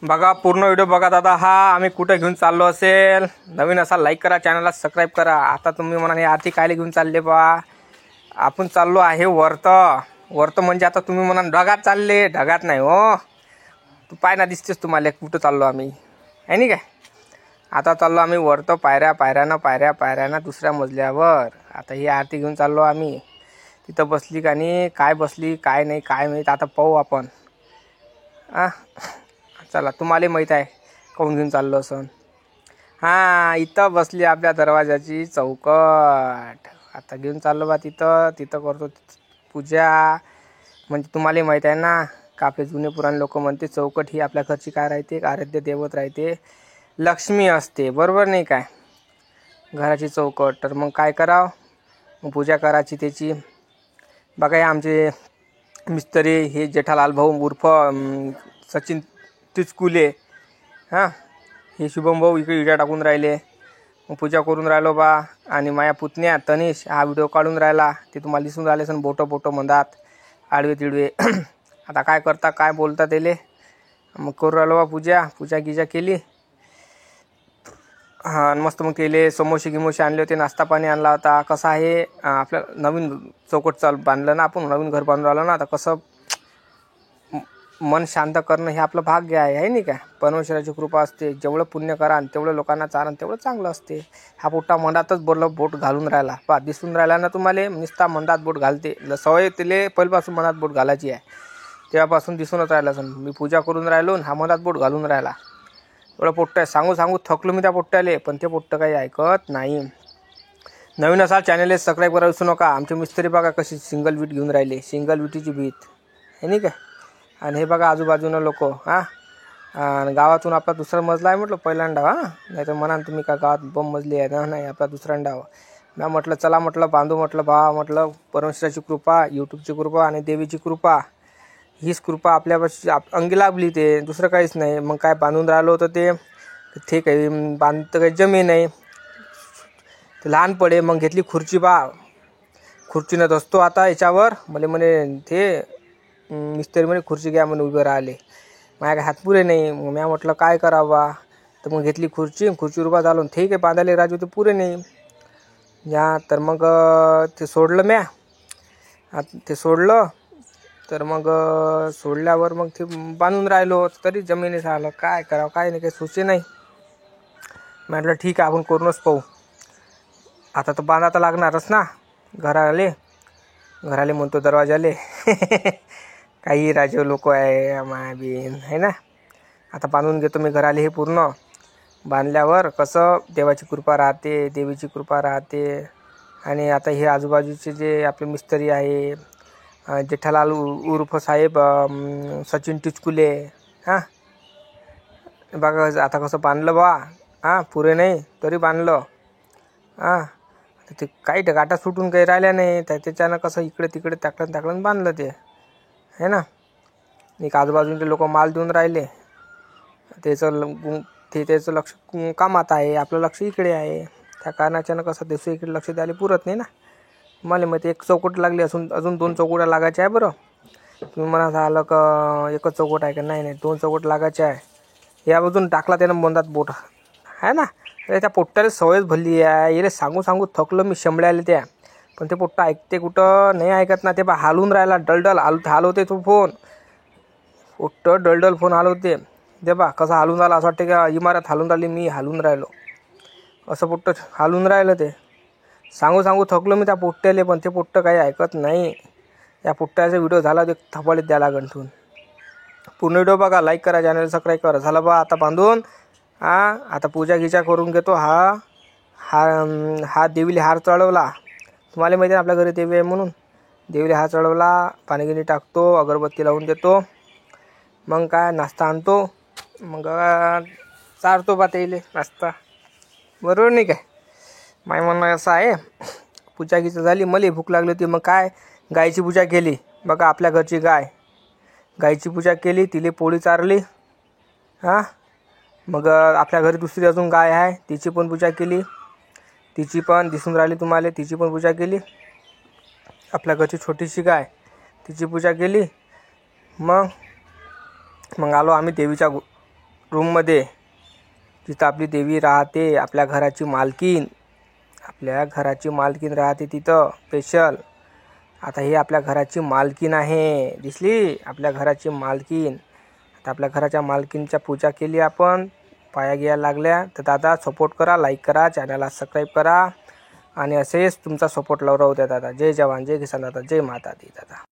बघा पूर्ण व्हिडिओ बघा दादा। हा आम्ही कुठे घेऊन चाललो असेल, नवीन असाल लाईक करा, चॅनलला सबस्क्राईब करा। आता तुम्ही म्हणा हे आरती कायले घेऊन चालले बा, आपण चाललो आहे वर्त म्हणजे आता तुम्ही म्हणा ढगात चालले, ढगात नाही हो, तू पाय ना दिसतेस तुम्हाला कुठं चाललो आम्ही आहे नाही काय। आता चाललो आम्ही वर्त, पायऱ्यानं दुसऱ्या मजल्यावर। आता ही आरती घेऊन चाललो आम्ही, तिथं बसली का नाही, काय बसली काय नाही काय माहीत, आता पाहू आपण। चला तुम्हाला माहीत आहे कोण घेऊन चाललो असं। हां इथं बसली आपल्या दरवाजाची चौकट, आता घेऊन चाललो बा तिथं करतो पूजा। म्हणजे तुम्हाला माहीत आहे ना का आपले जुने पुराणे लोक म्हणते चौकट ही आपल्या घरची काय राहते, आराध्य दैवत राहते, लक्ष्मी असते, बरोबर नाही काय। घराची चौकट तर मग काय करावं, मग पूजा करायची त्याची। बघा हे आमचे मिस्त्री हे जेठालाल भाऊ उर्फ सचिन टिचकुले, हां हे शुभम भाऊ इकडे विड्या टाकून राहिले, मग पूजा करून राहिलो बा। आणि माया पुतण्या तनिष हा व्हिडिओ काढून राहिला, ते तुम्हाला दिसून राहिले सण बोटं म्हणतात आडवे तिडवे। आता काय करता काय बोलता त्याले, मग करून राहिलो बा पूजा गिजा केली। हां मस्त मग केले, समोसे आणले होते, नाश्ता पाणी आणला होता। कसं आहे आपल्या नवीन चौकट बांधलं ना, आपण नवीन घर बांधून राहिलो ना, आता कसं मन शांत करणं हे आपलं भाग्य आहे नाही का। परमेश्वराची कृपा असते, जेवढं पुण्य कराल तेवढं लोकांना चालन तेवढं चांगलं असते। हा पोट्टा मंदातच बोट घालून राहिला पा, दिसून राहिला ना तुम्हाला, नुसता मंदात बोट घालते, सवय तिले पहिल्यापासून मनात बोट घालायची आहे, तेव्हापासून दिसूनच राहिला सण। मी पूजा करून राहिलो हा मनात बोट घालून राहिला, एवढं पोट्ट आहे। सांगू थकलो मी त्या पोट्ट्याले, पण ते पोट्ट काही ऐकत नाही। नवीन असाल चॅनलला सबस्क्राईब करा विसरू नका। आमचे मिस्त्री बघा कशी सिंगल वीट घेऊन राहिले, सिंगल विटीची भीत आहे नाही काय। आणि हे बघा आजूबाजूनं लोक, गावातून आपला दुसरा मजला आहे म्हटलं पहिल्यांदा, नाही तर म्हणाल तुम्ही का गावात बम मजली आहे ना, नाही आपला दुसऱ्यांदा। मी म्हटलं चला म्हटलं बांधू म्हटलं म्हटलं परमेश्वराची कृपा, यूट्यूबची कृपा आणि देवीची कृपा, हीच कृपा आपल्यापाशी अंगी लाभली, ते दुसरं काहीच नाही। मग काय बांधून राहिलो होतं ते काही बांधतं काही जमीन नाही, ते लहान पडे। मग घेतली खुर्ची खुर्चीनं बसतो आता याच्यावर, म्हणे ते मिस्त्री म्हणे खुर्ची घ्या म्हणे उभे राहिले, माझ्या काय हात पुरे नाही। मग मी म्हटलं काय करावा, तर मग घेतली खुर्चीवर उभा झालो, ठीक आहे बांधायला राजू ते पुरे नाही या, तर मग ते सोडलं ते सोडलं, तर मग सोडल्यावर मग ते बांधून राहिलो, तरी जमिनीत राहिलं, काय करावं काय नाही, काही सुचे नाही। म्हटलं ठीक आहे आपण करूनच पाहू, आता तर बांधा तर लागणारच ना। घराले म्हणतो दरवाजाले काही राजे लोक आहे माया बीन आहे ना। आता बांधून घेतो मी घराले, हे पूर्ण बांधल्यावर कसं देवाची कृपा राहते, देवीची कृपा राहते। आणि आता हे आजूबाजूचे जे आपले मिस्त्री आहे, जेठालाल उर्फ साहेब सचिन टिचकुले, बघा आता कसं बांधलं बा, पुरे नाही तरी बांधलं। ते काही गाठा सुटून काही राहिल्या नाही, त्याच्यानं कसं इकडे तिकडे टाकलं बांधलं ते आहे ना। एक आजूबाजूचे लोक माल देऊन राहिले, त्याचं लक्ष कामात आहे, आपलं लक्ष इकडे आहे, त्या कारणाच्यानं कसं दुसरं इकडे लक्ष द्यायला पुरत नाही ना। मला मग एक चौकट लागली, अजून 2 चौकट्या लागायच्या आहे बरं। तुम्ही म्हणा झालं का एकच चौकट आहे का, नाही 2 चौकट लागायच्या आहे। या बाजून टाकला त्यानं मंदात बोट आहे ना, त्या पोट्ट्याला सवयच भरली आहे, याला सांगू थकलो मी शेंबड्याला त्या, पण ते पोट्टा ऐकते कुठं, नाही ऐकत ना। ते हालून राहिला डलडल हालवते तो फोन, पोट्ट डलडल फोन हालवते, ते कसं हालून राहिला असं वाटतं का इमारत हालून राहिली, मी हालून राहिलो असं पोट्ट हालून राहिलं। ते सांगू थकलो मी त्या पोट्ट्याले, पण ते पोट्ट काही ऐकत नाही। या पोट्ट्याचा व्हिडिओ झाला ते थपालीत द्यायला गंठून। पूर्ण व्हिडिओ बघा, लाईक करा, चॅनल सबस्क्राईब करा। झालं बा आता बांधून, आता पूजा गिजा करून घेतो। हा देवीले हार चढवला, तुम्हाला माहिती आहे आपल्या घरी देवी आहे म्हणून, देवीले हार चढवला, पाणी टाकतो, अगरबत्ती लावून देतो, मग काय नाश्ता आणतो, मग चारतो बा त्याले नाश्ता, बरोबर नाही काय। माय म्हणणं असं आहे, पूजा गिजा झाली, मला भूक लागली होती, मग काय गायची पूजा केली। बघा आपल्या घरची गायची पूजा केली, तिले पोळी चारली, मग आपल्या घरी दुसरी अजून गाय आहे, तिची पण पूजा केली, तिची पण दिसून राहिली तुम्हाला, तिची पण पूजा केली। आपल्या घरची छोटीशी गाय, तिची पूजा केली। मग आलो आम्ही रूममध्ये जिथं आपली देवी राहते, आपल्या घराची मालकीन राहते तिथं स्पेशल. आता ही आपल्या घराची मालकीन आहे, दिसली आपल्या घराची मालकीन. आता आपल्या घराच्या मालकीनच्या पूजा केली आपण, पाया घ्यायला लागल्या. तर दादा सपोर्ट करा, लाईक करा, चॅनलला सबस्क्राईब करा आणि असेच तुमचा सपोर्ट राहू द्या दादा. जय जवान, जय किसान दादा, जय माता दी दादा.